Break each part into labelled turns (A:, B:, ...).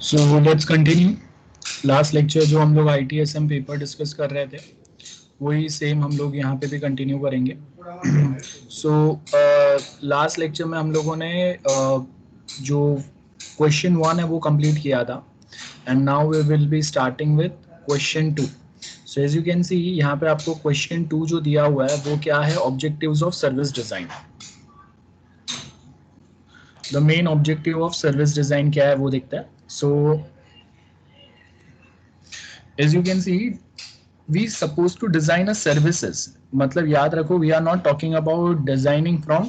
A: So let's continue. Last lecture जो हम लोग ITSM पेपर डिस्कस कर रहे थे वही सेम हम लोग यहाँ पे भी कंटिन्यू करेंगे। सो लास्ट लेक्चर में हम लोगों ने जो क्वेश्चन 1 है वो कंप्लीट किया था and now we will be starting with question 2। So as you can see यहाँ पे आपको क्वेश्चन 2 जो दिया हुआ है वो क्या है, objectives of service design. The main objective of service design क्या है वो देखता है। सो as you can see we supposed to design a services, मतलब याद रखो we are not talking about designing from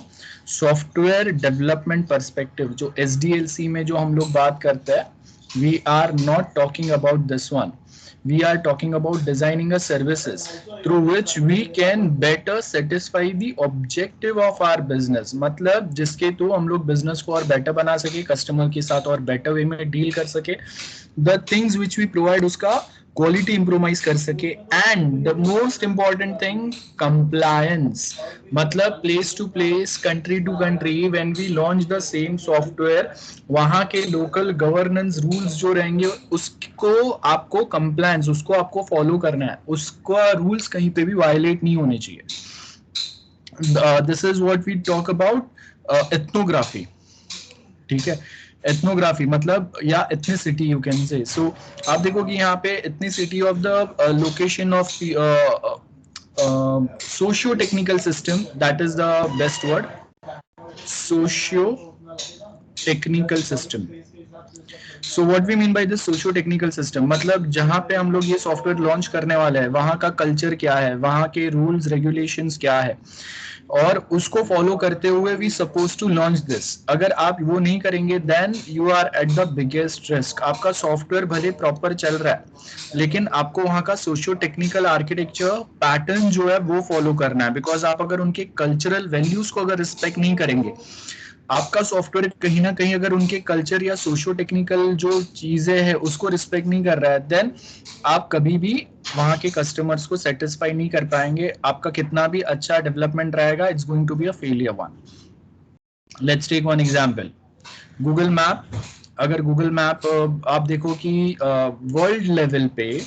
A: software development perspective. जो SDLC में जो हम लोग बात करते हैं we are not talking about this one, we are talking about designing a services through which we can better satisfy the objective of our business, मतलब जिसके तो हम लोग बिजनेस को और बेटर बना सके, कस्टमर के साथ और बेटर वे में डील कर सके, the things which we provide उसका क्वालिटी इंप्रोवाइज कर सके, and the most important thing compliance, मतलब place to place, country to country, when we launch the same software वहां के लोकल गवर्नेंस रूल्स जो रहेंगे उसको आपको कंप्लायंस, उसको आपको फॉलो करना है, उसका रूल्स कहीं पे भी वायलेट नहीं होने चाहिए। This is what we talk about ethnography. ठीक है, एथनोग्राफी मतलब या एथनिसिटी यू कैन से। सो आप देखो कि यहाँ पे ethnicity of the location of socio technical system, that is the best word, socio technical system. So what we mean by this socio technical system, मतलब जहां पे हम लोग ये सॉफ्टवेयर लॉन्च करने वाले हैं वहां का कल्चर क्या है, वहां के रूल्स रेगुलेशंस क्या है, और उसको फॉलो करते हुए we suppose to launch this. अगर आप वो नहीं करेंगे then you are at the biggest risk. आपका सॉफ्टवेयर भले प्रॉपर चल रहा है लेकिन आपको वहां का सोशियो टेक्निकल आर्किटेक्चर पैटर्न जो है वो फॉलो करना है, बिकॉज आप अगर उनके कल्चरल वैल्यूज को अगर रिस्पेक्ट नहीं करेंगे, आपका सॉफ्टवेयर कहीं ना कहीं अगर उनके कल्चर या सोशियो टेक्निकल जो चीजें हैं उसको रिस्पेक्ट नहीं कर रहा है, देन आप कभी भी वहां के कस्टमर्स को सेटिस्फाई नहीं कर पाएंगे। आपका कितना भी अच्छा डेवलपमेंट रहेगा, it's going to be a failure one. Let's take one example, Google map. अगर गूगल मैप आप देखो कि वर्ल्ड लेवल पे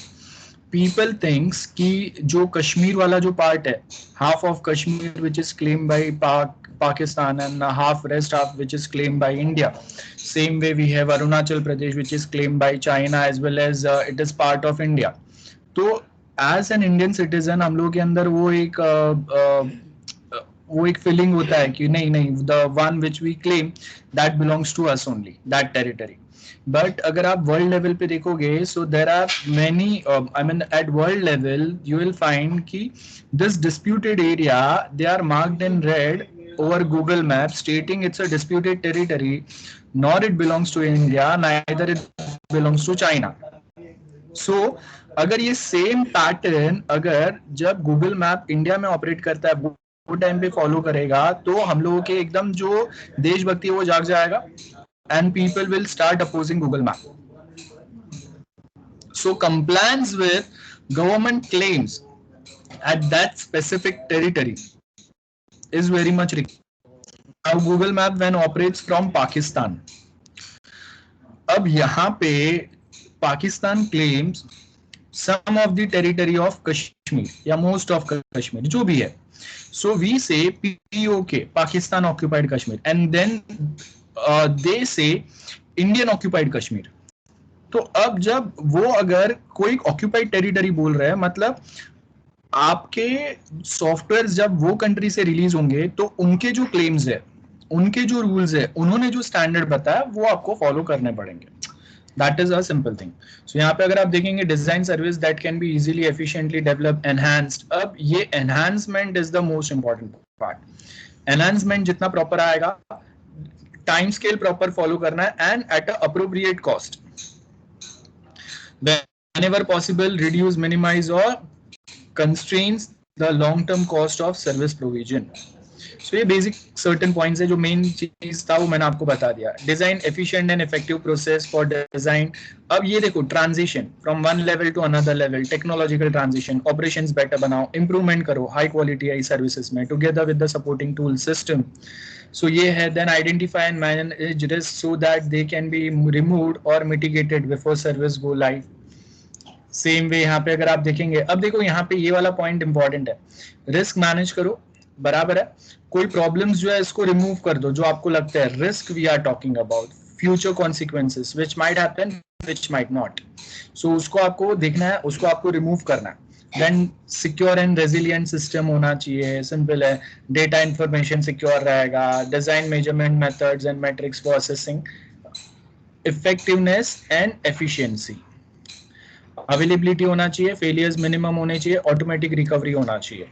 A: पीपल थिंक्स कि जो कश्मीर वाला जो पार्ट है, half of Kashmir which is claim by Pakistan and half which is claimed by India. Same way we have Arunachal Pradesh which is claimed by China as well as it is part of India. तो as an Indian citizen हम लोग के अंदर वो एक feeling होता है कि नहीं नहीं, the one which we claim that belongs to us only, that territory. But अगर आप वर्ल्ड लेवल पे देखोगे so there are many, I mean at world level you will find कि this disputed area they are marked in red over Google Maps stating it's a disputed territory, nor it belongs to India, neither it belongs to China. So अगर ये same pattern अगर जब Google map India में operate करता है वो time पे follow करेगा तो हम लोगों के एकदम जो देशभक्ति है वो जाग जाएगा and people will start opposing Google Map. So compliance with government claims at that specific territory is very much required. Now Google Map when operates from Pakistan. अब यहाँ पे Pakistan claims some of the territory of Kashmir या most of Kashmir जो भी है. So we say POK, Pakistan occupied Kashmir, and then they say Indian occupied Kashmir. तो अब जब वो अगर कोई ऑक्यूपाइड टेरिटरी बोल रहे हैं मतलब आपके सॉफ्टवेयर जब वो कंट्री से रिलीज होंगे तो उनके जो क्लेम्स है, उनके जो रूल्स है, उन्होंने जो स्टैंडर्ड बताया वो आपको फॉलो करने पड़ेंगे। That is a simple thing. So यहाँ पे अगर आप देखेंगे design service that can be easily efficiently develop enhanced. अब ये enhancement is the most important part. Enhancement जितना प्रॉपर आएगा, टाइम स्केल प्रॉपर फॉलो करना है and at a appropriate cost. Whenever possible, reduce, minimize or constrains the long-term cost of service provision. So ये basic certain points है, जो main चीज था वो मैंने आपको बता दिया। Design efficient and effective process for design. अब ये देखो transition from one level to another level, technological transition, operations better बनाओ, improvement करो high quality services में, together with the supporting tool system. So ये है, then identify and manage risk so that they can be removed और mitigated before service go live. Same way यहाँ पे अगर आप देखेंगे, अब देखो यहाँ पे ये वाला पॉइंट इंपॉर्टेंट है, रिस्क मैनेज करो, बराबर है, कोई प्रॉब्लम्स जो है इसको रिमूव कर दो जो आपको लगता है, risk we are talking about future consequences which might happen which might not, so उसको आपको देखना है, उसको आपको रिमूव करना है। Then secure and resilient system होना चाहिए, सिंपल है, डेटा इंफॉर्मेशन सिक्योर रहेगा, design measurement methods and matrix processing, effectiveness and efficiency, availability होना चाहिए, फेलियर्स मिनिमम होने चाहिए, ऑटोमेटिक रिकवरी होना चाहिए।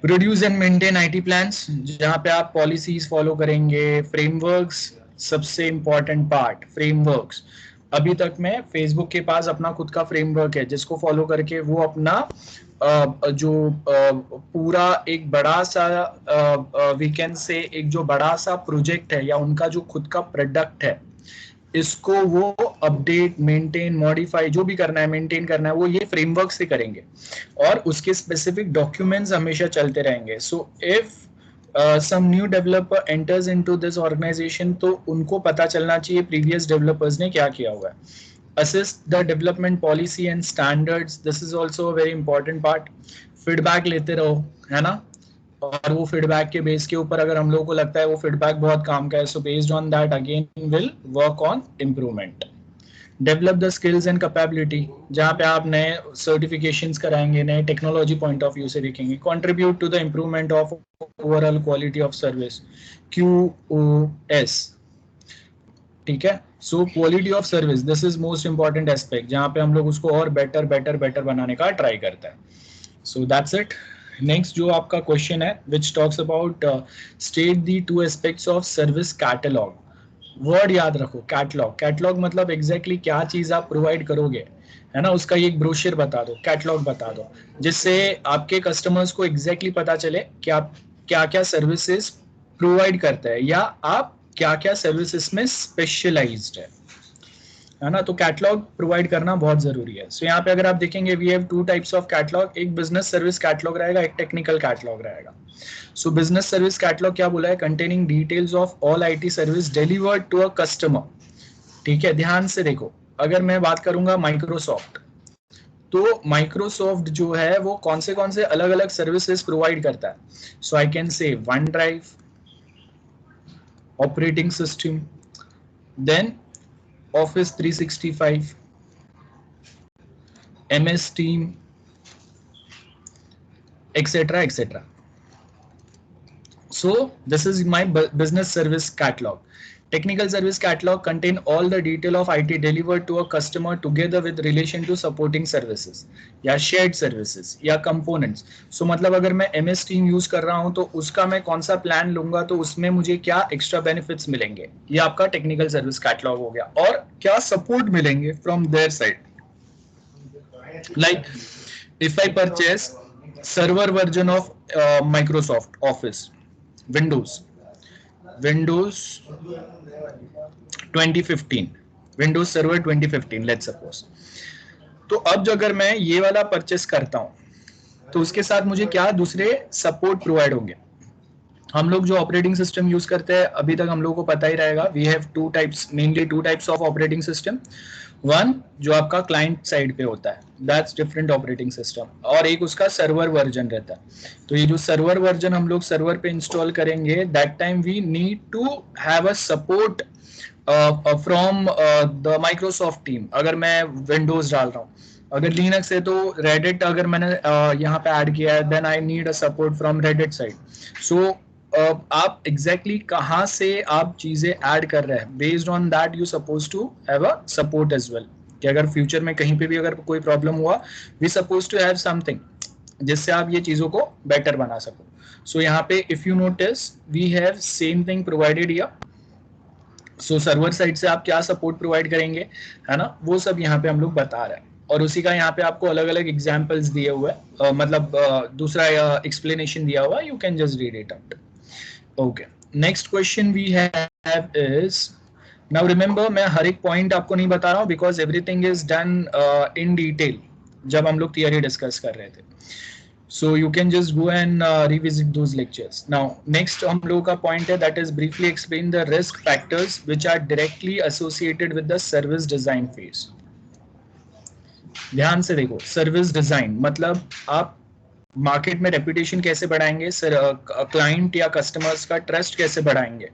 A: Produce and maintain IT plans, जहां पे आप पॉलिसीज फॉलो करेंगे, फ्रेमवर्क्स सबसे इंपॉर्टेंट पार्ट, फ्रेमवर्क्स। अभी तक में फेसबुक के पास अपना खुद का फ्रेमवर्क है जिसको फॉलो करके वो अपना जो पूरा एक बड़ा सा वी कैन से एक जो बड़ा सा प्रोजेक्ट है या उनका जो खुद का प्रोडक्ट है, इसको वो अपडेट, मेंटेन, मॉडिफाई जो भी करना है, मेंटेन करना है, वो ये फ्रेमवर्क से करेंगे और उसके स्पेसिफिक डॉक्यूमेंट्स हमेशा चलते रहेंगे। So if some new developer enters into this organization, तो उनको पता चलना चाहिए प्रीवियस डेवलपर्स ने क्या किया हुआ है। Assist the development policy and standards, this is also a very important part. Feedback लेते रहो, है ना, और वो फीडबैक के बेस के ऊपर अगर हम लोगों को लगता है वो फीडबैक बहुत काम का है, so based on that again will work on improvement. Develop the skills and capability, जहाँ पे आप नए सर्टिफिकेशंस कराएंगे, नए टेक्नोलॉजी पॉइंट ऑफ व्यू से देखेंगे। Contribute to the improvement of overall quality of service, QoS, ठीक है। So quality of service, this is most important aspect, जहाँ पे हम लोग उसको और बेटर बनाने का ट्राई करते हैं। So that's it. नेक्स्ट जो आपका क्वेश्चन है which talks about state the two aspects of service catalogue. Word याद रखो, कैटलॉग, कैटलॉग मतलब एग्जैक्टली क्या चीज आप प्रोवाइड करोगे, है ना, उसका एक ब्रोशर बता दो, कैटलॉग बता दो, जिससे आपके कस्टमर्स को एग्जैक्टली पता चले कि आप क्या क्या सर्विसेज प्रोवाइड करते हैं या आप क्या क्या सर्विसेज में स्पेशलाइज्ड है ना। तो कैटलॉग प्रोवाइड करना बहुत जरूरी है। सो यहाँ पे अगर आप देखेंगे we have two types of catalog, एक बिजनेस सर्विस कैटलॉग रहेगा, एक टेक्निकल कैटलॉग रहेगा। सो बिजनेस सर्विस कैटलॉग क्या बोला है, containing details of all IT service delivered to a customer, ठीक है। ध्यान से देखो, अगर मैं बात करूंगा माइक्रोसॉफ्ट, तो माइक्रोसॉफ्ट जो है वो कौन से अलग अलग सर्विसेज प्रोवाइड करता है। So I can say OneDrive, operating system, then Office 365, MS Team, etc. So this is my business service catalog. Technical service catalog contain all the detail of IT delivered to a customer together with relation to supporting services या shared services या components. So मतलब अगर मैं MS Team use कर रहा हूं तो उसका मैं कौन सा प्लान लूंगा तो उसमें मुझे क्या एक्स्ट्रा बेनिफिट्स मिलेंगे, ये आपका टेक्निकल सर्विस कैटलॉग हो गया, और क्या सपोर्ट मिलेंगे from their side. Like if I purchase server version of Microsoft office, Windows 2015, Windows Server 2015 let's suppose, तो अब जो अगर मैं ये वाला परचेस करता हूं तो उसके साथ मुझे क्या दूसरे सपोर्ट प्रोवाइड होंगे। हम लोग जो ऑपरेटिंग सिस्टम यूज करते हैं अभी तक हम लोग को पता ही रहेगा, we have two types, mainly two types of operating system. One जो आपका क्लाइंट साइड पे होता है, दैट्स डिफरेंट ऑपरेटिंग सिस्टम, और एक उसका सर्वर वर्जन रहता है। तो ये जो सर्वर वर्जन हम लोग सर्वर पे इंस्टॉल करेंगे, that time we need to have a support from the Microsoft team. अगर मैं विंडोज डाल रहा हूँ, अगर लिनक्स है तो रेडिट अगर मैंने यहाँ पे ऐड किया है, then I need a support from Reddit side. So आप एग्जैक्टली कहाँ से आप चीजें ऐड कर रहे हैं, based on that you suppose to have a support as well, कि अगर फ्यूचर में कहीं पे भी अगर कोई प्रॉब्लम हुआ, we suppose to have something जिससे आप ये चीजों को बेटर बना सको। सो यहाँ पे if you notice we have same thing provided here. So server side से आप क्या सपोर्ट प्रोवाइड करेंगे, है ना, वो सब यहाँ पे हम लोग बता रहे हैं, और उसी का यहाँ पे आपको अलग अलग एग्जाम्पल्स दिए हुए मतलब दूसरा एक्सप्लेनेशन दिया हुआ, you can just read it out. Okay, next question we have is, now remember मैं हर एक पॉइंट आपको नहीं बता रहा हूँ because everything is done in detail जब हम लोग थियरी डिस्कस कर रहे थे। So you can just go and revisit those lectures. Now next हम लोगों का point है, that is briefly explain the risk factors which are directly associated with the service design phase. ध्यान से देखो, सर्विस डिजाइन मतलब आप मार्केट में रेपुटेशन कैसे बढ़ाएंगे, क्लाइंट या कस्टमर्स का ट्रस्ट कैसे बढ़ाएंगे,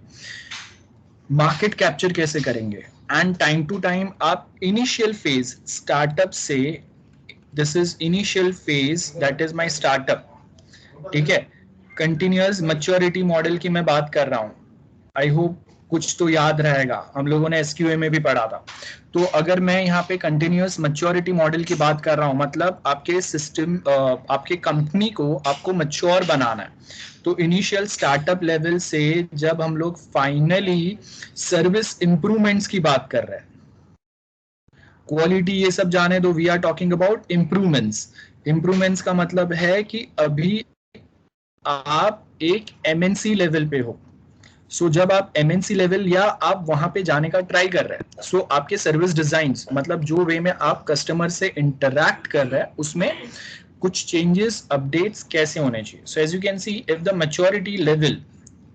A: मार्केट कैप्चर कैसे करेंगे, एंड टाइम टू टाइम आप इनिशियल फेज स्टार्टअप से, this is initial phase, that is my startup, ठीक है, कंटिन्यूअस मैच्योरिटी मॉडल की मैं बात कर रहा हूं. आई होप कुछ तो याद रहेगा, हम लोगों ने एसक्यूए में भी पढ़ा था. तो अगर मैं यहाँ पे कंटिन्यूअस मैच्योरिटी मॉडल की बात कर रहा हूँ, मतलब आपके सिस्टम, आपके कंपनी को आपको मैच्योर बनाना है. तो इनिशियल स्टार्टअप लेवल से जब हम लोग फाइनली सर्विस इंप्रूवमेंट्स की बात कर रहे हैं, क्वालिटी ये सब जाने दो, we are talking about improvements. Improvements का मतलब है कि अभी आप एक एमएनसी लेवल पे हो. सो जब आप एमएनसी लेवल या आप वहां पे जाने का ट्राई कर रहे हैं, सो आपके सर्विस डिजाइन, मतलब जो वे में आप कस्टमर से इंटरैक्ट कर रहे हैं, उसमें कुछ चेंजेस, अपडेट्स कैसे होने चाहिए. So as you can see, if the maturity level,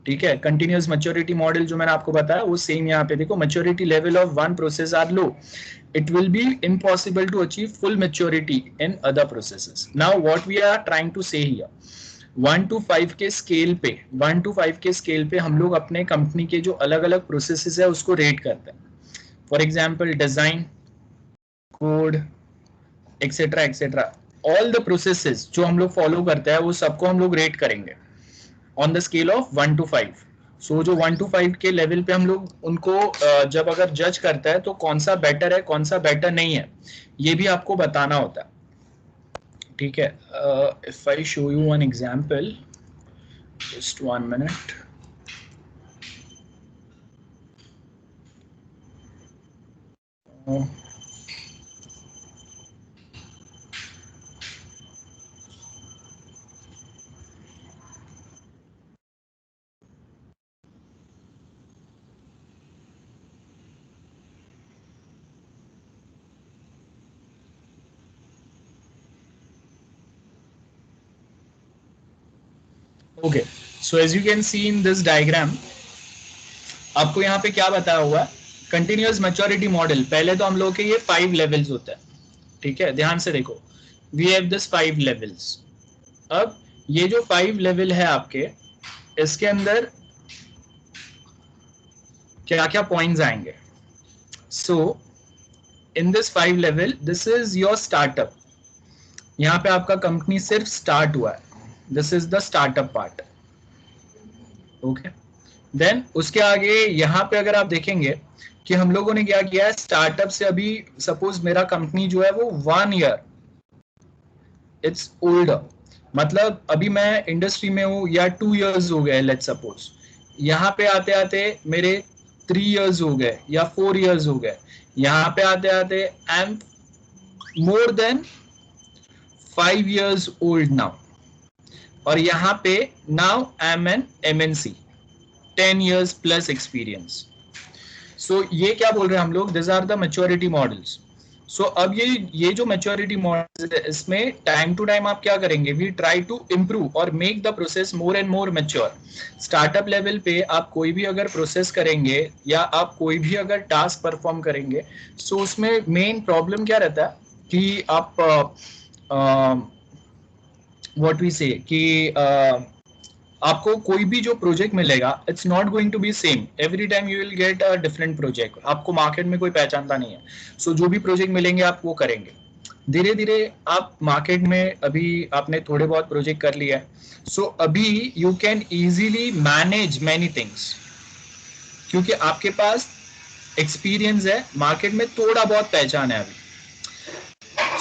A: ठीक है, कंटिन्यूअस मैच्योरिटी मॉडल जो मैंने आपको बताया वो सेम यहाँ पे देखो, maturity level of one process are low, it will be impossible to achieve full maturity in other processes. Now what we are trying to say here, 1 to 5 के scale पे, 1 to 5 के स्केल पे हम लोग अपने कंपनी के जो अलग अलग प्रोसेसेस है उसको रेट करते हैं. For example design, code, etcetera etcetera, all the processes जो हम लोग फॉलो करते हैं वो सबको हम लोग रेट करेंगे on the scale of 1 to 5. सो जो 1 to 5 के लेवल पे हम लोग उनको जब अगर जज करता है तो कौन सा बेटर है, कौन सा बेटर नहीं है, ये भी आपको बताना होता है, ठीक है. If I show you one example, just 1 minute. Okay, so as you can see in this diagram, आपको यहाँ पे क्या बताया हुआ है, कंटिन्यूअस मैच्योरिटी मॉडल. पहले तो हम लोग के ये 5 लेवल्स होते हैं, ठीक है, ध्यान से देखो, वी हैव दिस 5 लेवल्स. अब ये जो 5 लेवल है आपके, इसके अंदर क्या क्या पॉइंट्स आएंगे. So in this 5 level, this is your startup. यहाँ पे आपका कंपनी सिर्फ स्टार्ट हुआ है, this is the startup part, okay. Then उसके आगे यहाँ पे अगर आप देखेंगे कि हम लोगों ने क्या किया है, स्टार्टअप से अभी सपोज मेरा कंपनी जो है वो 1 ईयर इट्स ओल्डर, मतलब अभी मैं इंडस्ट्री में हूँ या 2 इयर्स हो गए, लेट्स सपोज. यहाँ पे आते आते मेरे 3 इयर्स हो गए या 4 इयर्स हो गए. यहाँ पे आते आते I am more than 5 years old now. और यहाँ पे now I am an MNC, 10 years plus experience. So ये क्या बोल रहे हैं हम लोग, these are the maturity models. So अब ये जो maturity models है, इसमें टाइम टू टाइम आप क्या करेंगे, we try to improve और make the process more and more mature. Startup level पे आप कोई भी अगर प्रोसेस करेंगे या आप कोई भी अगर टास्क परफॉर्म करेंगे, so उसमें मेन प्रॉब्लम क्या रहता है कि आप what we say कि आपको कोई भी जो प्रोजेक्ट मिलेगा, it's not going to be same every time, you will get a different project. आपको मार्केट में कोई पहचानता नहीं है, सो जो भी प्रोजेक्ट मिलेंगे आप वो करेंगे. धीरे धीरे आप मार्केट में, अभी आपने थोड़े बहुत प्रोजेक्ट कर लिया है, सो अभी you can easily manage many things, क्योंकि आपके पास एक्सपीरियंस है, मार्केट में थोड़ा बहुत पहचान है अभी.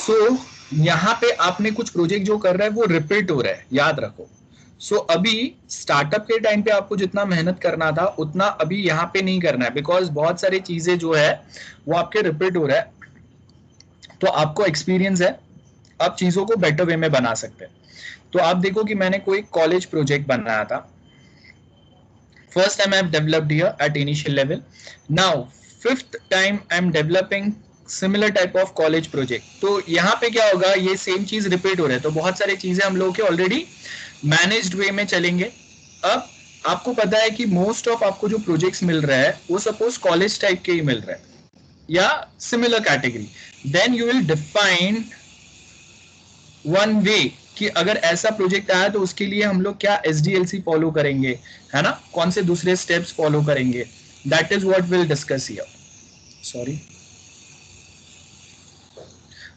A: सो यहाँ पे आपने कुछ प्रोजेक्ट जो कर रहा है वो रिपीट हो रहा है, याद रखो. सो अभी स्टार्टअप के टाइम पे आपको जितना मेहनत करना था उतना अभी यहाँ पे नहीं करना है, बिकॉज बहुत सारी चीजें जो है वो आपके रिपीट हो रहा है. तो आपको एक्सपीरियंस है, आप चीजों को बेटर वे में बना सकते हैं. तो आप देखो कि मैंने कोई कॉलेज प्रोजेक्ट बनाया था, first time I have developed here at initial level. Now 5th time I am developing similar type of college project. तो यहाँ पे क्या होगा, ये सेम चीज रिपीट हो रहा है, तो बहुत सारी चीजें हम लोग के ऑलरेडी मैनेज्ड वे में चलेंगे। अब आपको पता है कि मोस्ट ऑफ आपको जो प्रोजेक्ट्स मिल रहा है वो सपोज कॉलेज टाइप के ही मिल रहा है या similar category, then you will define one way कि अगर ऐसा प्रोजेक्ट आया तो उसके लिए हम लोग क्या SDLC फॉलो करेंगे, है ना, कौन से दूसरे स्टेप्स फॉलो करेंगे, that is what will discuss here. Sorry,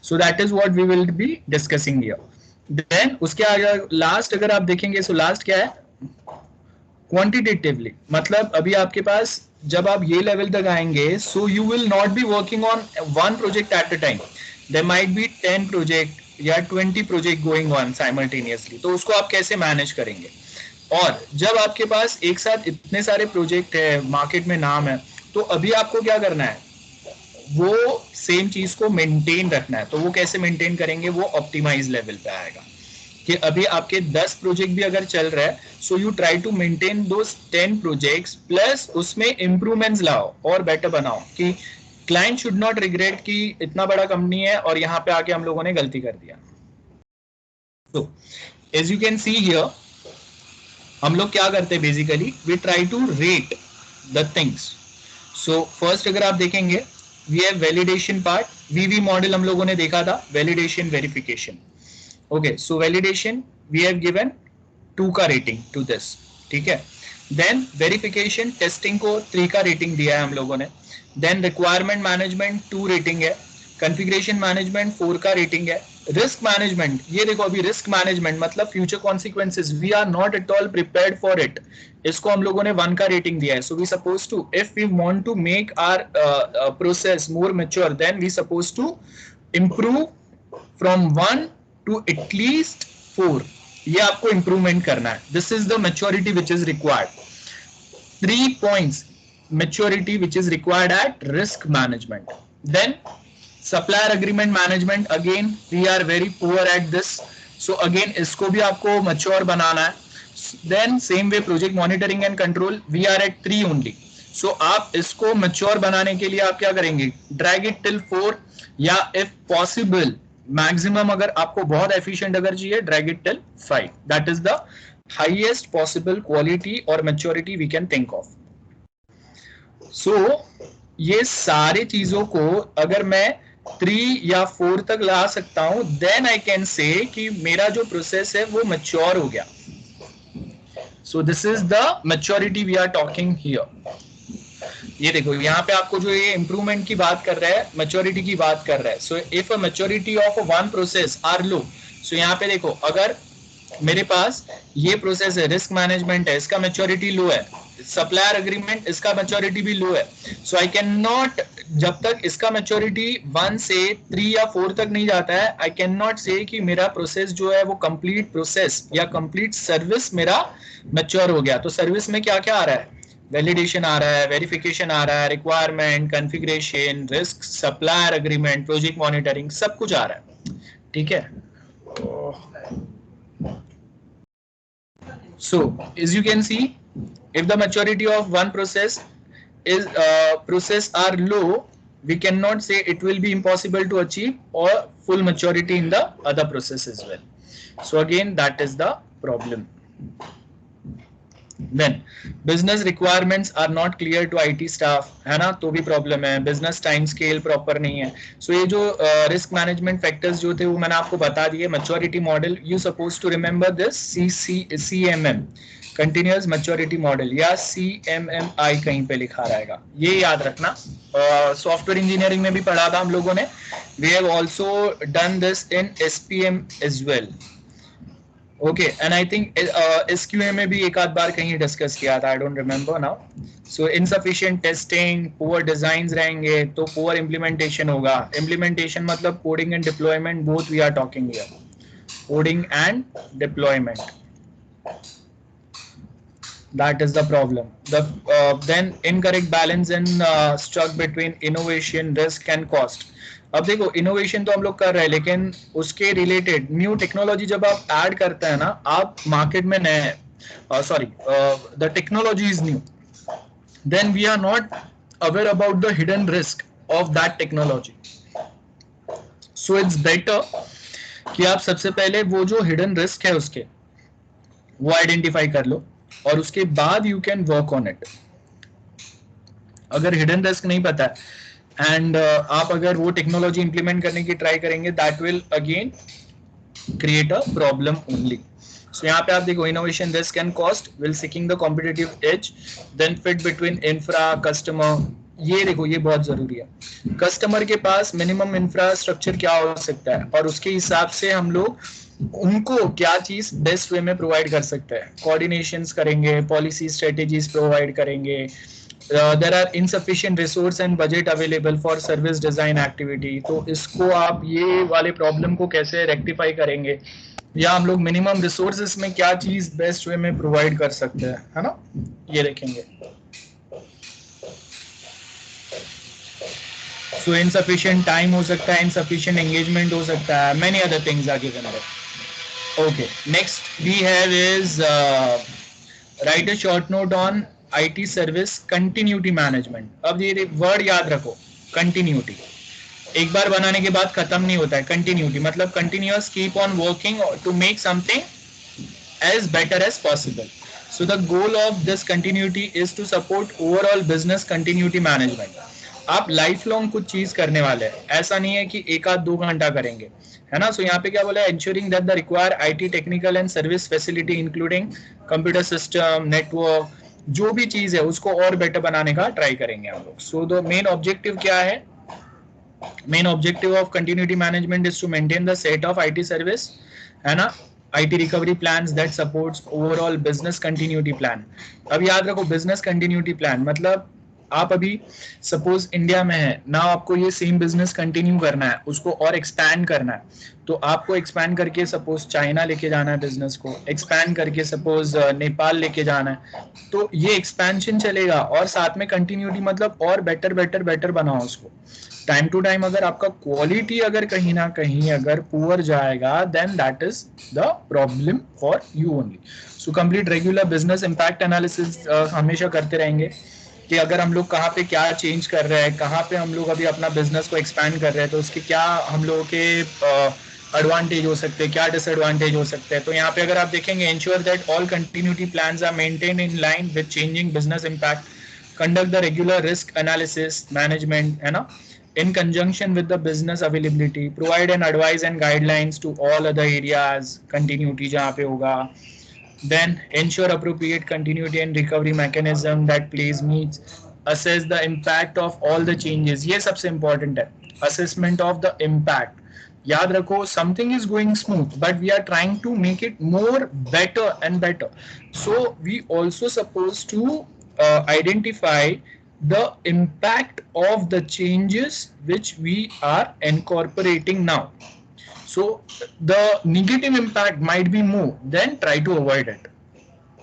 A: so that is what we will be discussing here. Then उसके आगे लास्ट अगर आप देखेंगे, सो लास्ट क्या है, क्वांटिटेटिवली, मतलब अभी आपके पास जब आप ये लेवल तक आएंगे, so you will not be working on one project at a time, there might be 10 project या 20 प्रोजेक्ट गोइंग ऑन साइमल्टेनियसली, तो उसको आप कैसे मैनेज करेंगे। और जब आपके पास एक साथ इतने सारे प्रोजेक्ट है, मार्केट में नाम है, तो अभी आपको क्या करना है, वो सेम चीज को मेंटेन रखना है। तो वो कैसे मेंटेन करेंगे, वो ऑप्टिमाइज लेवल पे आएगा कि अभी आपके 10 प्रोजेक्ट भी अगर चल रहा है, so you try to maintain those 10 projects plus उसमें इंप्रूवमेंट्स लाओ और बेटर बनाओ कि क्लाइंट शुड नॉट रिग्रेट कि इतना बड़ा कंपनी है और यहाँ पे आके हम लोगों ने गलती कर दिया। तो as you can see here, हम लोग क्या करते हैं basically, we try to rate the things. So first अगर आप देखेंगे, we have validation part, VV model हम लोगों ने देखा था, validation verification. Okay, so validation we have given 2 का रेटिंग टू दिस, ठीक है। देन वेरिफिकेशन टेस्टिंग को 3 का रेटिंग दिया है हम लोगों ने। देन रिक्वायरमेंट मैनेजमेंट 2 रेटिंग है, कॉन्फ़िगरेशन मैनेजमेंट 4 का रेटिंग है। रिस्क मैनेजमेंट, ये देखो अभी रिस्क मैनेजमेंट मतलब future consequences, we are not at all prepared for it, इसको हम लोगों ने 1 का रेटिंग दिया है। So we suppose to, if we want to make our process more mature, then we suppose to improve from 1 to at least 4, ये आपको improvement करना है। This is the maturity which is required. 3 points maturity which is required at risk management. Then supplier agreement management, again we are very poor at this, so again इसको भी आपको mature बनाना है। Then same way project monitoring and control, we are at 3 only, so आप इसको mature बनाने के लिए आप क्या करेंगे, drag it till 4 या if possible maximum अगर आपको बहुत efficient अगर चाहिए, drag it till 5. that is the highest possible quality or maturity we can think of. So ये सारे चीजों को अगर मैं 3 या 4 तक ला सकता हूं, then I can say कि मेरा जो प्रोसेस है वो mature हो गया। So this is the maturity we are talking here. ये देखो यहाँ पे आपको जो ये इम्प्रूवमेंट की बात कर रहा है, मैच्योरिटी की बात कर रहा है। So if a maturity of one process are low, so यहाँ पे देखो अगर मेरे पास ये प्रोसेस है, रिस्क मैनेजमेंट है, इसका मैच्योरिटी लो है, सप्लायर अग्रीमेंट इसका मैच्योरिटी भी लो है, सो आई कैन नॉट, जब तक इसका मैच्योरिटी 1 से 3 या 4 तक नहीं जाता है, आई कैन नॉट से कि मेरा प्रोसेस जो है वो कंप्लीट प्रोसेस या कंप्लीट सर्विस मेरा मैच्योर हो गया। तो सर्विस में क्या क्या आ रहा है, वैलिडेशन आ रहा है, वेरिफिकेशन आ रहा है, requirement, configuration, risk, supplier agreement, project monitoring, सब कुछ आ रहा है, ठीक है। So as you can see, if the maturity of one process are low, we cannot say it will be impossible to achieve or full maturity in the other process as well. So again that is the problem. Then business requirements are not clear to IT staff, है ना, तो भी problem है। Business time scale proper नहीं है। सो ये जो risk management factors जो थे वो मैंने आपको बता दिए। Maturity model, you suppose to remember this CMM, continuous maturity model, या CMMI कहीं पे लिखा रहेगा, ये याद रखना। सॉफ्टवेयर इंजीनियरिंग में भी पढ़ा था हम लोगों ने। We have also done this in SPM as well. Okay, and I think SQA में भी एक आध बार कहीं डिस्कस किया था, I don't remember now. So insufficient testing, poor designs रहेंगे तो पुअर इम्प्लीमेंटेशन होगा। इम्प्लीमेंटेशन मतलब coding and deployment, both we are talking here, coding and deployment, that is the problem. Then incorrect balance and struck between innovation, risk and cost. अब देखो innovation तो हम लोग कर रहे हैं, लेकिन उसके रिलेटेड न्यू टेक्नोलॉजी जब आप ऐड करते हैं ना, आप मार्केट में नए हैं, sorry the technology is new, then we are not aware about the hidden risk of that technology. So it's better कि आप सबसे पहले वो जो हिडन रिस्क है उसके वो आइडेंटिफाई कर लो और उसके बाद you can work on it. अगर हिडन रिस्क नहीं पता है एंड आप अगर वो टेक्नोलॉजी इंप्लीमेंट करने की ट्राई करेंगे, that will again create a problem only. So यहाँ पे आप देखो, innovation, risk and cost will seeking the competitive edge, then fit between infra customer. ये देखो, ये बहुत जरूरी है. कस्टमर के पास मिनिमम इंफ्रास्ट्रक्चर क्या हो सकता है और उसके हिसाब से हम लोग उनको क्या चीज बेस्ट वे में प्रोवाइड कर सकते हैं. कोऑर्डिनेशंस करेंगे, पॉलिसी स्ट्रेटेजीज प्रोवाइड करेंगे. There are insufficient resource and budget available for service design activity. तो इसको आप ये वाले प्रॉब्लम को कैसे रेक्टिफाई करेंगे, या हम लोग मिनिमम रिसोर्सेस में क्या चीज बेस्ट वे में प्रोवाइड कर सकते हैं, है ना, ये देखेंगे. सो इनसफिशिएंट टाइम हो सकता है, इनसफिशिएंट एंगेजमेंट हो सकता है, many other things are given there. Okay, next we have is write a short note on IT service continuity management. अब ये वर्ड याद रखो, कंटिन्यूटी एक बार बनाने के बाद खत्म नहीं होता है. कंटिन्यूटी मतलब continuous, keep on working to make something as better as possible. So the goal of this continuity is to support overall business continuity management. आप लाइफ लॉन्ग कुछ चीज करने वाले हैं, ऐसा नहीं है कि एक आध 2 घंटा करेंगे, है ना. सो यहाँ पे क्या बोला है, ensuring that the required IT technical and service facility including computer system, network, जो भी चीज है उसको और बेटर बनाने का ट्राई करेंगे हम लोग. सो द मेन ऑब्जेक्टिव क्या है, main objective of continuity management is to maintain the set of IT service, है ना, IT recovery plans that supports overall business continuity plan. अब याद रखो, business continuity plan मतलब आप अभी सपोज इंडिया में है ना, आपको ये सेम बिजनेस कंटिन्यू करना है, उसको और एक्सपैंड करना है, तो आपको एक्सपैंड करके सपोज चाइना लेके जाना है, बिजनेस को एक्सपैंड करके सपोज नेपाल लेके जाना है, तो ये एक्सपेंशन चलेगा और साथ में कंटिन्यूटी मतलब और बेटर बेटर बेटर बनाओ उसको. टाइम टू टाइम अगर आपका क्वालिटी अगर कहीं ना कहीं अगर पुअर जाएगा, then that is the problem for you only. So complete regular business impact analysis हमेशा करते रहेंगे कि अगर हम लोग कहाँ पे क्या चेंज कर रहे हैं, कहाँ पे हम लोग अभी अपना बिजनेस को एक्सपैंड कर रहे हैं, तो उसके क्या हम लोगों के एडवांटेज हो सकते हैं, क्या डिसएडवांटेज हो सकते हैं. तो यहाँ पे अगर आप देखेंगे, ensure that all continuity plans are maintain in line with changing business impact, conduct the regular risk analysis management, है ना, in conjunction with the business availability, provide an advice and guidelines to all other areas, continuity जहाँ पे होगा. Then ensure appropriate continuity and recovery mechanism that plays meets, assess the impact of all the changes. ये सबसे important है, assessment of the impact. याद रखो, something is going smooth but we are trying to make it more better and better. So we also supposed to identify the impact of the changes which we are incorporating now. So the negative impact might be more, then try to avoid it.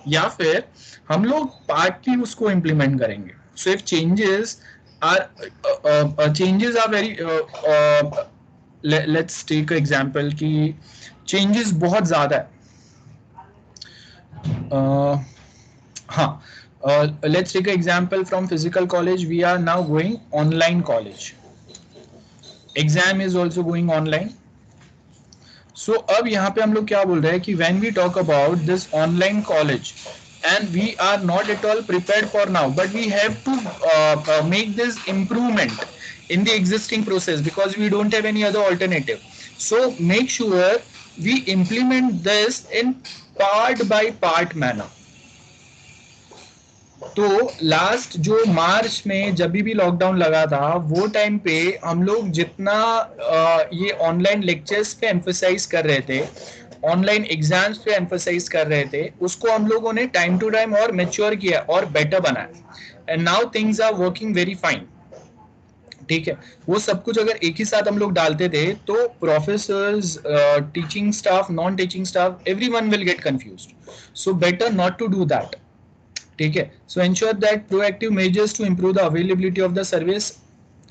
A: या फिर हम लोग partly उसको implement करेंगे. So if changes are very let's take an example कि changes बहुत ज़्यादा है. हाँ, let's take an example from physical college. We are now going online college. Exam is also going online. So अब यहाँ पे हम लोग क्या बोल रहे हैं कि when we talk about this online college and we are not at all prepared for now, but we have to make this improvement in the existing process because we don't have any other alternative. So make sure we implement this in part by part manner. तो last जो मार्च में जब भी lockdown लगा था, वो time पे हम लोग जितना ये ऑनलाइन लेक्चर्स पे एम्फसाइज कर रहे थे, ऑनलाइन एग्जाम्स पे एम्फसाइज कर रहे थे, उसको हम लोगों ने टाइम टू टाइम और मैच्योर किया और बेटर बनाया. And now things are working very fine. ठीक है, वो सब कुछ अगर एक ही साथ हम लोग डालते थे तो professors, teaching staff, non teaching staff, everyone will get confused. So better not to do that. ठीक है, so ensure that proactive measures to improve the availability of the service,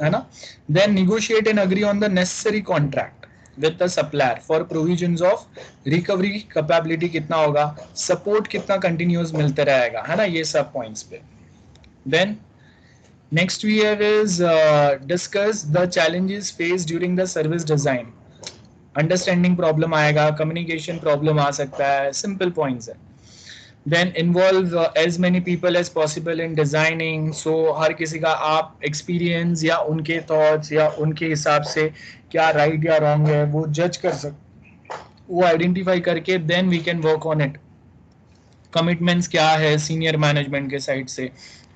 A: है ना. Then negotiate and agree on the necessary contract with the supplier for provisions of recovery capability कितना होगा, support कितना continuous मिलते रहेगा, है ना, ये सब पॉइंट्स पे. Then next we have is discuss the challenges faced during the service design. Understanding problem आएगा, कम्युनिकेशन प्रॉब्लम आ सकता है, सिंपल पॉइंट्स है. Then involve as many people as possible in designing. So हर किसी का आप experience या उनके thoughts या उनके हिसाब से क्या right या wrong है वो judge कर सकते, वो identify करके then we can work on it. Commitments क्या है senior management के side से,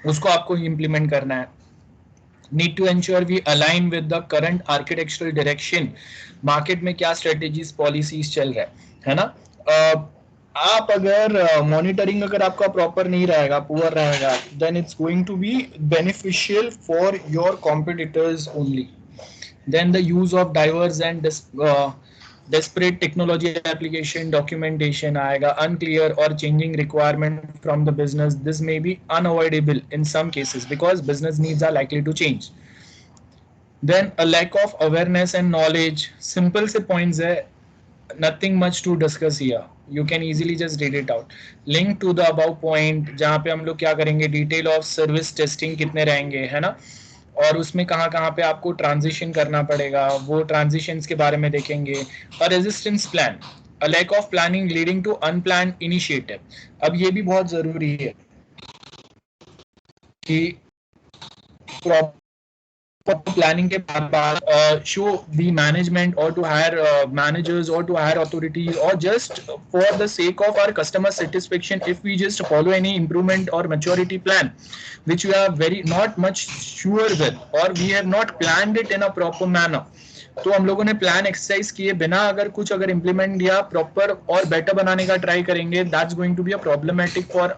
A: उसको आपको implement करना है. Need to ensure we align with the current architectural direction. Market में क्या strategies, policies चल रहा है ना. आप अगर मॉनिटरिंग अगर आपका प्रॉपर नहीं रहेगा, पुअर रहेगा, then it's going to be beneficial for your competitors only. Then the use of diverse and desperate technology application documentation आएगा, unclear or changing requirement from the business. This may be unavoidable in some cases because business needs are likely to change. Then a lack of awareness and knowledge. Simple से points है, nothing much to discuss here. You can easily just read it out. Link to the above point जहाँ पे हम लोग क्या करेंगे, detail of service testing कितने रहेंगे, है ना, और उसमें कहाँ कहाँ पे आपको ट्रांजिशन करना पड़ेगा, वो ट्रांजिशंस के बारे में देखेंगे. और resistance plan, a lack of planning leading to unplanned initiative. अब ये भी बहुत जरूरी है कि planning के बाद show the management or to hire managers or to hire authorities or just for the sake of our customer satisfaction, if we just follow any improvement or maturity plan which we are very not much sure with or we have not planned it in a proper manner, तो हम लोगों ने plan exercise किए बिना अगर कुछ अगर implement या प्रॉपर और बेटर बनाने का ट्राई करेंगे, that's going to be a problematic for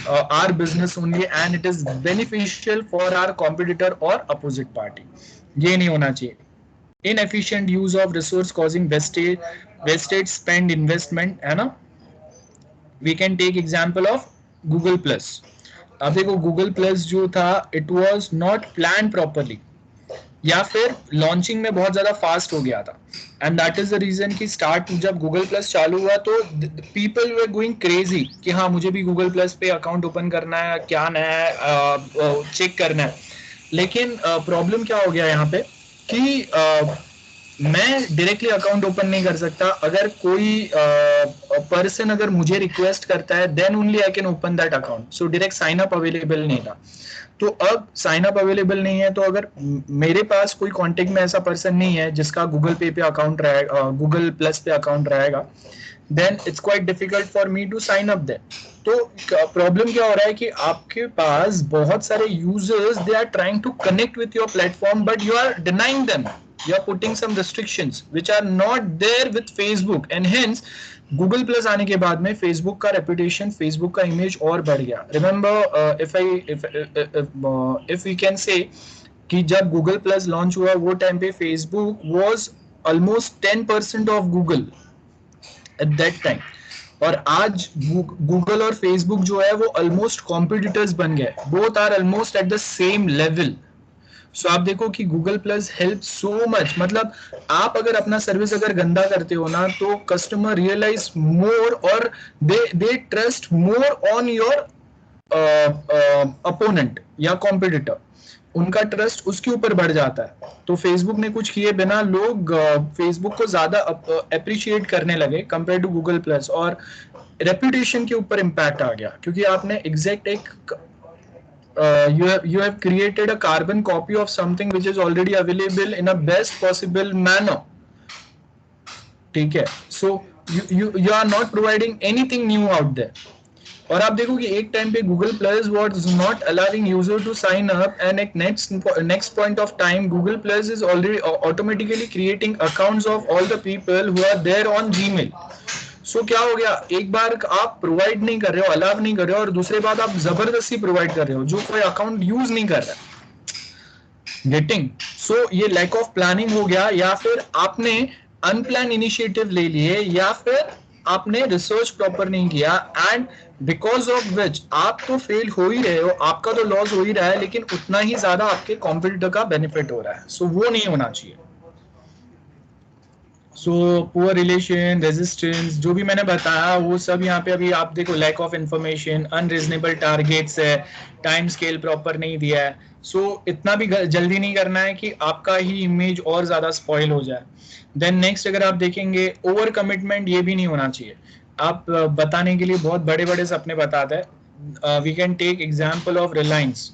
A: our business only and it is beneficial for our competitor और अपोजिट पार्टी. ये नहीं होना चाहिए. Inefficient use of resource causing wastage spend investment, है ना. We can take example of Google plus. अब देखो Google plus जो था it was not plan properly या फिर लॉन्चिंग में बहुत ज्यादा फास्ट हो गया था, and that is the reason कि स्टार्ट जब गूगल प्लस चालू हुआ तो पीपल वर गोइंग क्रेजी कि हाँ मुझे भी गूगल प्लस पे अकाउंट ओपन करना है, क्या नया है चेक करना है. लेकिन प्रॉब्लम क्या हो गया यहाँ पे कि मैं डायरेक्टली अकाउंट ओपन नहीं कर सकता. अगर कोई पर्सन अगर मुझे रिक्वेस्ट करता है then only I can open that account. So direct sign up available नहीं था. तो अब साइन अप अवेलेबल नहीं है, तो अगर मेरे पास कोई कांटेक्ट में ऐसा पर्सन नहीं है जिसका गूगल पे अकाउंट रहेगा, गूगल प्लस पे अकाउंट रहेगा, then it's quite difficult for me to sign up then. तो प्रॉब्लम क्या हो रहा है कि आपके पास बहुत सारे users they are trying to connect with your platform but you are denying them, you are putting some restrictions which are not there with Facebook, and hence Google Plus आने के बाद में Facebook का reputation, Facebook का image और बढ़ गया. Remember if we can say कि जब Google Plus launch हुआ वो टाइम पे Facebook was almost 10% of Google at that time, और आज Google और Facebook जो है वो almost competitors बन गए. Both are almost at the same level. सो आप देखो कि Google plus help so much. मतलब आप अगर अपना सर्विस अगर गंदा करते हो ना तो कस्टमर रियलाइज मोर और they trust more on your opponent या कॉम्पिटिटर. उनका ट्रस्ट उसके ऊपर बढ़ जाता है. तो फेसबुक ने कुछ किए बिना लोग फेसबुक को ज्यादा अप्रिशिएट करने लगे कंपेयर टू गूगल प्लस, और रेपुटेशन के ऊपर इम्पैक्ट आ गया क्योंकि आपने एग्जैक्ट एक you have created a carbon copy of something which is already available in a best possible manner. ठीक है. So you are not providing anything new out there. और आप देखो कि एक टाइम पे Google Plus was not allowing user to sign up, and at next point of time Google Plus is already automatically creating accounts of all the people who are there on Gmail. सो क्या हो गया, एक बार आप provide नहीं कर रहे हो, अलाव नहीं कर रहे हो, और दूसरे बात आप जबरदस्ती प्रोवाइड कर रहे हो जो कोई अकाउंट यूज नहीं कर रहा. गेटिंग. सो ये लैक ऑफ प्लानिंग हो गया, या फिर आपने अनप्लान इनिशिएटिव ले लिए, या फिर आपने रिसर्च प्रॉपर नहीं किया, एंड बिकॉज ऑफ विच आप तो फेल हो ही रहे हो, आपका तो लॉस हो ही रहा है, लेकिन उतना ही ज्यादा आपके कॉम्पिटिटर का बेनिफिट हो रहा है. सो वो नहीं होना चाहिए. सो पुअर रिलेशन, रेजिस्टेंस, जो भी मैंने बताया वो सब यहाँ पे अभी आप देखो. Lack of information, unreasonable targets है, टाइम स्केल प्रॉपर नहीं दिया है. सो इतना भी जल्दी नहीं करना है कि आपका ही इमेज और ज्यादा स्पॉइल हो जाए। देन नेक्स्ट अगर आप देखेंगे, ओवर कमिटमेंट ये भी नहीं होना चाहिए। आप बताने के लिए बहुत बड़े बड़े सपने बताते हैं। We can take example of Reliance.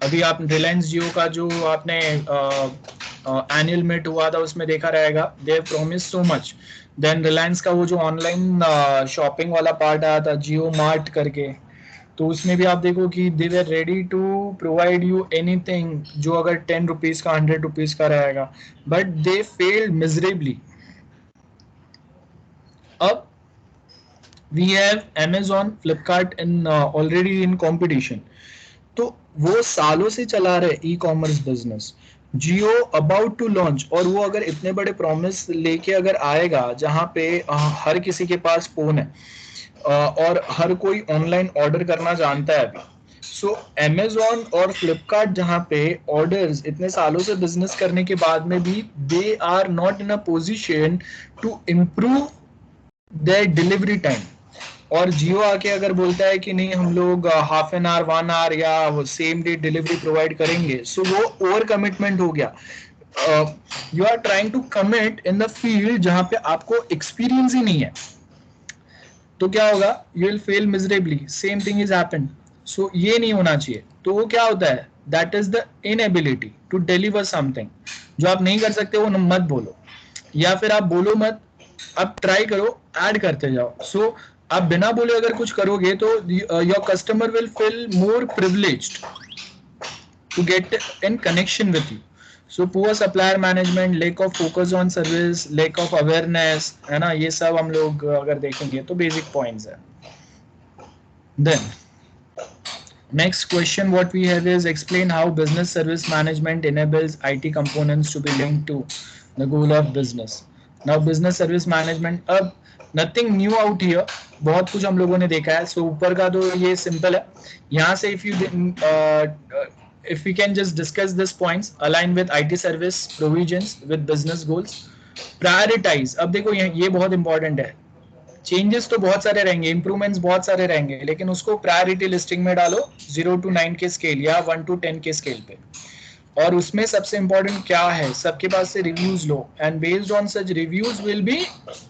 A: अभी आप रिलायंस जियो का जो आपने एनुअल मीट हुआ था उसमें देखा रहेगा, they promise so much. Then Reliance का वो जो ऑनलाइन शॉपिंग वाला पार्ट आया था जियो मार्ट करके, तो उसमें भी आप देखो कि they were ready to provide you anything जो अगर 10 रुपीज का 100 रुपीज का रहेगा, बट दे फेल्ड मिजरेबली। अब we have Amazon, Flipkart in already in competition. तो वो सालों से चला रहे e commerce business. Jio about to launch, और वो अगर इतने बड़े प्रॉमिस लेके अगर आएगा जहां पे हर किसी के पास फोन है और हर कोई ऑनलाइन ऑर्डर करना जानता है अभी। सो Amazon और Flipkart जहाँ पे ऑर्डर्स इतने सालों से बिजनेस करने के बाद में भी they are not in a position to improve their delivery time. और जियो आके अगर बोलता है कि नहीं हम लोग हाफ एन आवर 1 आवर या वो सेम डे डिलीवरी प्रोवाइड करेंगे, सो वो ओवर कमिटमेंट हो गया। You are trying to commit in the field जहां पे आपको एक्सपीरियंस ही नहीं है, तो क्या होगा, you will fail miserably. Same thing is happened. So ये नहीं होना चाहिए। तो वो क्या होता है, that is the inability to deliver something. जो आप नहीं कर सकते वो मत बोलो, या फिर आप बोलो मत, आप ट्राई करो, ऐड करते जाओ। सो आप बिना बोले अगर कुछ करोगे तो your customer will feel more privileged to get in connection with you. So poor supplier management, lack of focus on service, lack of awareness, है ना, ये सब हम लोग अगर देखेंगे तो basic points है. Then next question what we have is explain how business service management enables IT components to be linked to the goal of business. Now business service management, अब nothing new out here, बहुत कुछ हम लोगों ने देखा है. So ऊपर का तो ये simple है. यहाँ से if we can just discuss these points, align with IT service provisions with business goals, prioritize. अब देखो ये बहुत इंपॉर्टेंट है. चेंजेस तो बहुत सारे रहेंगे, इंप्रूवमेंट्स बहुत सारे रहेंगे, लेकिन उसको प्रायोरिटी लिस्टिंग में डालो 0 to 9 के स्केल या 1 to 10 के स्केल पे. और उसमें सबसे इंपॉर्टेंट क्या है, सबके पास से reviews low and based on such reviews will be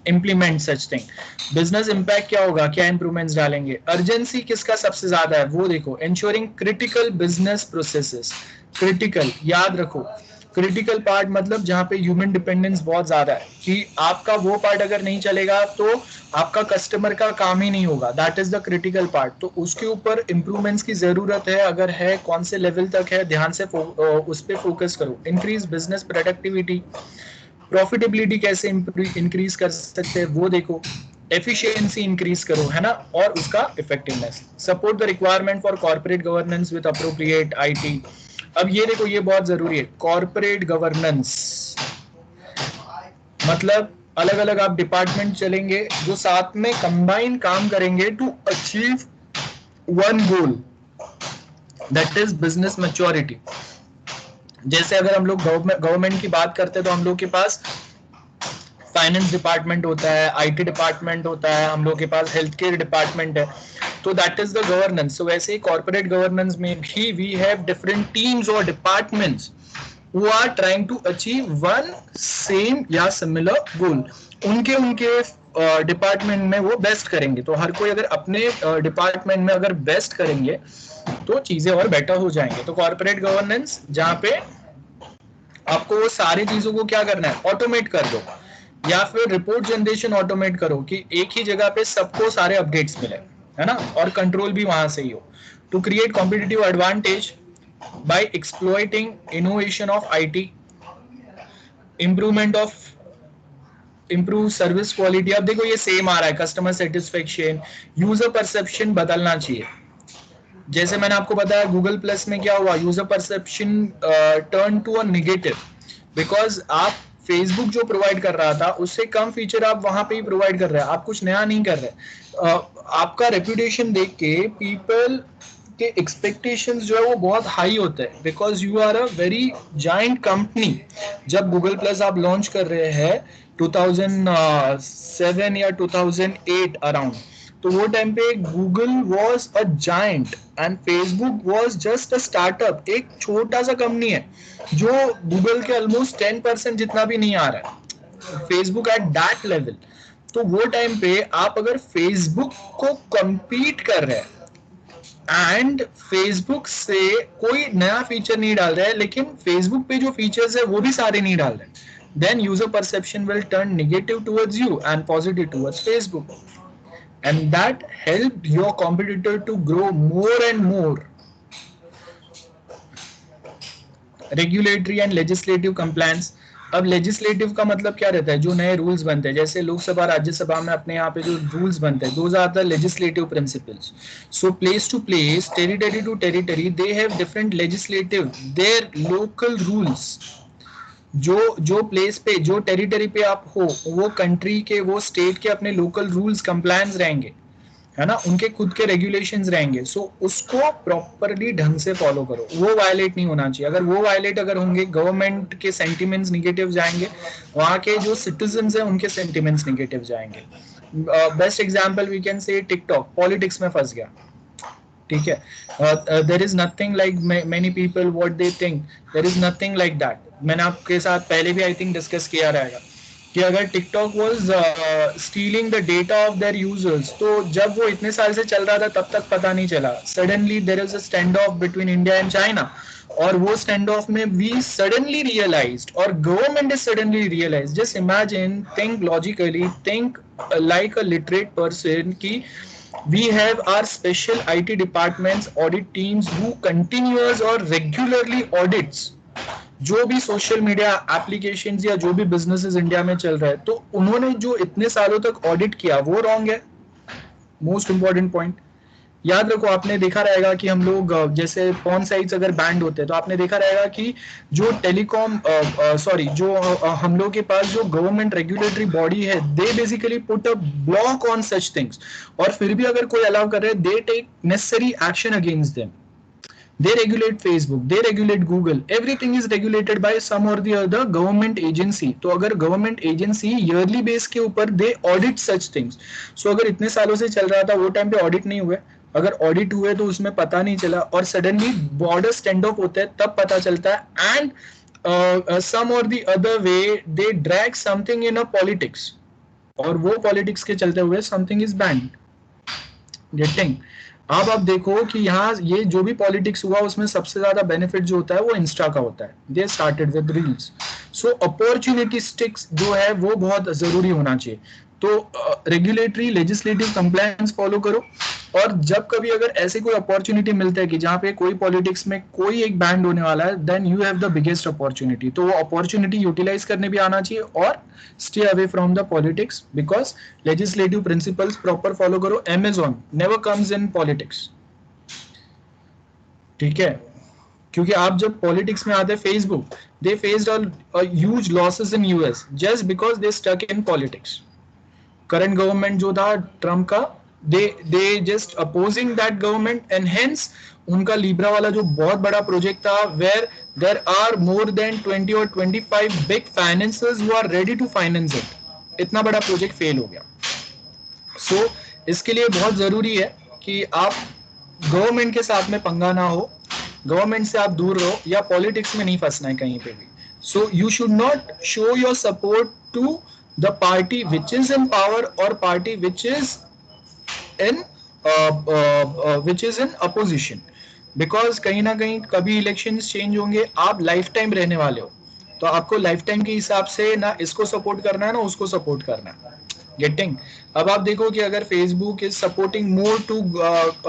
A: implement such thing. Business impact क्या होगा, क्या इंप्रूवमेंट्स डालेंगे. अर्जेंसी किसका सबसे ज्यादा है वो देखो. Ensuring critical business processes. Critical याद रखो, क्रिटिकल पार्ट मतलब जहां पे ह्यूमन डिपेंडेंस बहुत ज्यादा है, कि आपका वो पार्ट अगर नहीं चलेगा तो आपका कस्टमर का काम ही नहीं होगा. That is the critical part. तो उसके ऊपर इंप्रूवमेंट्स की जरूरत है, अगर है कौन से लेवल तक है, ध्यान से उस पर फोकस करो. इंक्रीज बिजनेस प्रोडक्टिविटी, प्रॉफिटेबिलिटी कैसे इंक्रीज कर सकते हैं वो देखो. एफिशिएंसी इंक्रीज करो, है ना, और उसका effectiveness. Support the requirement for corporate governance with appropriate IT. अब ये देखो ये बहुत जरूरी है, कॉर्पोरेट गवर्नेंस मतलब अलग अलग आप डिपार्टमेंट चलेंगे जो साथ में कंबाइन काम करेंगे to achieve one goal, that is business maturity. जैसे अगर हम लोग गवर्नमेंट की बात करते हैं तो हम लोग के पास फाइनेंस डिपार्टमेंट होता है, आईटी डिपार्टमेंट होता है, हम लोग के पास हेल्थ केयर डिपार्टमेंट है, तो that is the governance. So वैसे ही कॉर्पोरेट गवर्नेंस में भी वी हैव डिफरेंट टीम्स और departments who are trying to achieve one same या सिमिलर गोल. उनके डिपार्टमेंट में वो बेस्ट करेंगे. तो हर कोई अगर अपने डिपार्टमेंट में अगर बेस्ट करेंगे तो चीजें और बेटर हो जाएंगे. तो कॉर्पोरेट गवर्नेंस जहां पे आपको वो सारी चीजों को क्या करना है, ऑटोमेट कर दो, या फिर रिपोर्ट जनरेशन ऑटोमेट करो कि एक ही जगह पे सबको सारे अपडेट्स मिले, है ना, और कंट्रोल भी वहां से ही हो. To create competitive advantage by exploiting innovation of IT, improve service quality. अब देखो ये सेम आ रहा है, कस्टमर सेटिस्फेक्शन, यूजर परसेप्शन बदलना चाहिए. जैसे मैंने आपको बताया गूगल प्लस में क्या हुआ, user perception turn to a negative, because आप फेसबुक जो प्रोवाइड कर रहा था उससे कम फीचर आप वहां पे ही प्रोवाइड कर रहे हैं, आप कुछ नया नहीं कर रहे. आपका रेपुटेशन देख के पीपल के एक्सपेक्टेशंस जो है वो बहुत हाई होते हैं, because you are a very giant company. जब गूगल प्लस आप लॉन्च कर रहे हैं 2007 या 2008 अराउंड, तो वो टाइम पे Google was a giant and Facebook was just a startup, एक छोटा सा कंपनी है जो गूगल के ऑलमोस्ट 10% जितना भी नहीं आ रहा है, फेसबुक एट दैट लेवल। तो वो टाइम पे आप अगर फेसबुक को compete कर रहे हैं एंड फेसबुक से कोई नया फीचर नहीं डाल रहा है, लेकिन फेसबुक पे जो फीचर्स है वो भी सारे नहीं डाल रहे, then user perception will turn negative towards you and positive towards Facebook, and that helped your competitor to grow more and more. Regulatory and legislative compliance. अब लेजिस्लेटिव का मतलब क्या रहता है, जो नए रूल्स बनते हैं, जैसे लोकसभा राज्यसभा में अपने यहाँ पे जो रूल्स बनते हैं, those are the legislative principles. So place to place, territory to territory, they have different legislative, their local rules. जो प्लेस पे, जो टेरिटरी पे आप हो, वो कंट्री के, वो स्टेट के अपने लोकल रूल्स कंप्लायंस रहेंगे, है ना, उनके खुद के रेगुलेशंस रहेंगे। सो उसको प्रॉपरली ढंग से फॉलो करो, वो वायलेट नहीं होना चाहिए। अगर वो वायलेट अगर होंगे, गवर्नमेंट के सेंटिमेंट्स निगेटिव जाएंगे, वहाँ के जो सिटीजन्स हैं उनके सेंटिमेंट्स निगेटिव जाएंगे। Best example we can say TikTok politics में फंस गया, ठीक है। There is nothing like many people what they think, there is nothing like that. मैंने आपके साथ पहले भी आई थिंक डिस्कस किया रहेगा कि अगर TikTok was stealing the data of their users, तो जब वो इतने साल से चल रहा था तब तक पता नहीं चला। Suddenly there is a stand off between India and China, और वो स्टैंड ऑफ में वी सडनली रियलाइज्ड, और government is suddenly realised. Just imagine, think logically, think like a literate person की we have our special IT departments, audit teams who continuous or regularly audits जो भी social media applications या जो भी businesses India में चल रहा है, तो उन्होंने जो इतने सालों तक ऑडिट किया वो रॉन्ग है। मोस्ट इंपॉर्टेंट पॉइंट याद रखो, आपने देखा रहेगा कि हम लोग जैसे पॉर्न साइट्स अगर बैंड होते हैं, तो आपने देखा रहेगा कि जो टेलीकॉम सॉरी जो हम लोग के पास जो गवर्नमेंट रेगुलेटरी बॉडी है, they basically put a block on such things, और फिर भी अगर कोई अलाउ कर रहे हैं, they take necessary action against them. They regulate Facebook, they regulate Google, everything is regulated by some or the other government agency। तो अगर government agency yearly base के ऊपर they audit such things, so अगर इतने सालों से चल रहा था, वो टाइम पे audit नहीं हुए, अगर audit हुए तो उसमें पता नहीं चला, और suddenly border stand off होता है तब पता चलता है, and some or the other way they drag something in a politics, और वो politics के चलते हुए something is banned। Getting? अब आप देखो कि यहाँ ये जो भी पॉलिटिक्स हुआ उसमें सबसे ज्यादा बेनिफिट जो होता है वो इंस्टा का होता है। They started with reels, so opportunity sticks जो है वो बहुत जरूरी होना चाहिए। तो रेगुलेटरी लेजिस्लेटिव कंप्लायंस फॉलो करो, और जब कभी अगर ऐसे कोई अपॉर्चुनिटी मिलता है कि जहाँ पे कोई पॉलिटिक्स में कोई एक बैंड होने वाला है, then you have the biggest opportunity. तो वो अपॉर्चुनिटी यूटिलाइज करने भी आना चाहिए, और stay away from the politics, because legislative principles proper follow करो। Amazon never comes in politics, ठीक है, क्योंकि आप जब पॉलिटिक्स में आते हैं, Facebook they faced a huge losses in US just because they stuck in politics. Current government जो था ट्रम्प का, they just opposing that government, and hence उनका लिब्रा वाला जो बहुत बड़ा प्रोजेक्ट था, where there are more than 20 or 25 big financiers who are ready to finance it, इतना बड़ा प्रोजेक्ट फेल हो गया। सो इसके लिए बहुत जरूरी है कि आप गवर्नमेंट के साथ में पंगा ना हो, गवर्नमेंट से आप दूर रहो, या पॉलिटिक्स में नहीं फंसना है कहीं पे भी। So you should not show your support to the party which is in power, और party which is in opposition, because कहीं ना कहीं कभी इलेक्शंस चेंज होंगे, आप लाइफ टाइम रहने वाले हो, तो आपको लाइफ टाइम के हिसाब से ना इसको सपोर्ट करना है ना उसको सपोर्ट करना है। गेटिंग? अब आप देखो कि अगर Facebook is supporting more to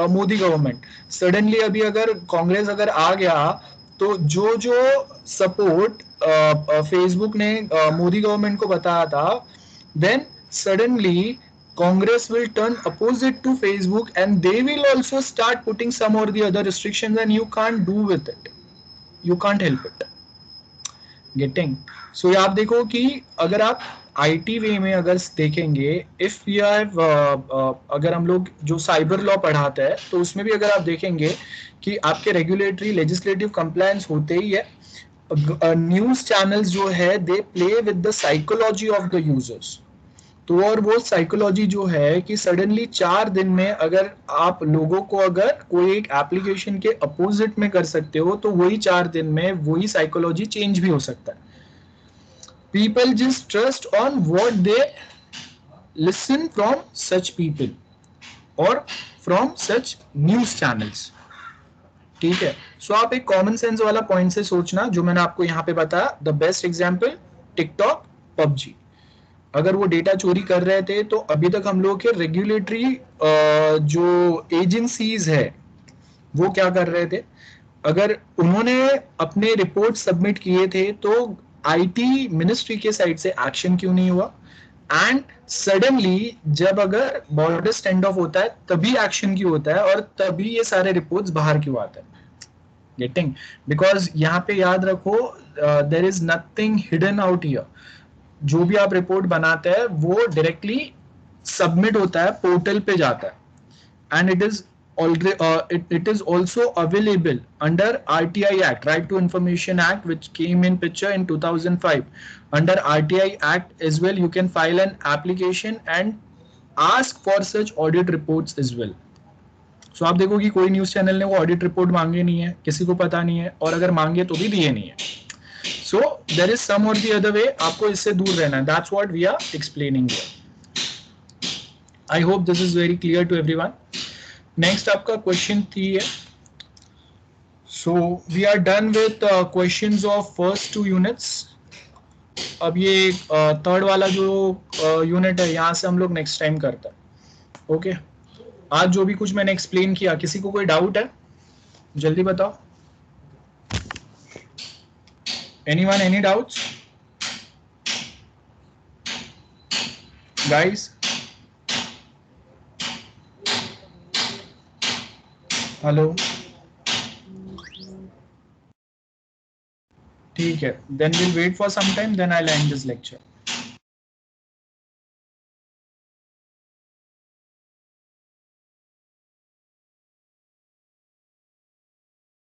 A: Modi government, suddenly अभी अगर कांग्रेस अगर आ गया, तो जो जो सपोर्ट फेसबुक ने मोदी गवर्नमेंट को बताया था, then suddenly Congress will turn opposite to Facebook, and they will also start putting some or the other restrictions, and you can't do with it. You can't help it. Getting? So आप देखो कि अगर आप IT वे में अगर देखेंगे, if you have अगर हम लोग जो साइबर लॉ पढ़ाते हैं, तो उसमें भी अगर आप देखेंगे कि आपके रेगुलेटरी लेजिस्लेटिव कंप्लायंस होते ही है। न्यूज चैनल्स जो है, they play with the psychology of the users. तो और वो साइकोलॉजी जो है कि सडनली 4 दिन में अगर आप लोगों को अगर कोई एक एप्लीकेशन के अपोजिट में कर सकते हो तो वही 4 दिन में वही साइकोलॉजी चेंज भी हो सकता है. People just trust on what they listen from such people और फ्रॉम सच न्यूज चैनल्स. ठीक है. सो आप एक कॉमन सेंस वाला पॉइंट से सोचना जो मैंने आपको यहाँ पे बताया. The best example TikTok, PUBG. अगर वो डेटा चोरी कर रहे थे तो अभी तक हम लोग के रेगुलेटरी जो एजेंसीज है वो क्या कर रहे थे. अगर उन्होंने अपने रिपोर्ट सबमिट किए थे तो आईटी मिनिस्ट्री के साइड से एक्शन क्यों नहीं हुआ. एंड सडनली जब अगर बॉर्डर स्टैंड ऑफ होता है तभी एक्शन क्यों होता है और तभी ये सारे रिपोर्ट्स बाहर क्यों आते हैं. गेटिंग. बिकॉज यहाँ पे याद रखो there is nothing hidden out here. जो भी आप रिपोर्ट बनाते हैं वो डायरेक्टली सबमिट होता है, पोर्टल पे जाता है. And it is it is also available under RTI Act, Right to Information Act, which came in picture in 2005. Under RTI Act as well, you can file an application and ask for such audit reports as well. So आप देखो कि कोई news channel ने वो audit report मांगे नहीं है, किसी को पता नहीं है, और अगर मांगे तो भी दिए नहीं है. So there is some or the other way. आपको इससे दूर रहना है. That's what we are explaining here. I hope this is very clear to everyone. Next आपका क्वेश्चन 3 है. So we are done with questions of first 2 units. अब ये third वाला जो यूनिट है यहाँ से हम लोग नेक्स्ट टाइम करते हैं. ओके. आज जो भी कुछ मैंने एक्सप्लेन किया, किसी को कोई डाउट है जल्दी बताओ. Anyone, any doubts guys? Hello. ठीक है, then we'll wait for some time, then I'll end this lecture.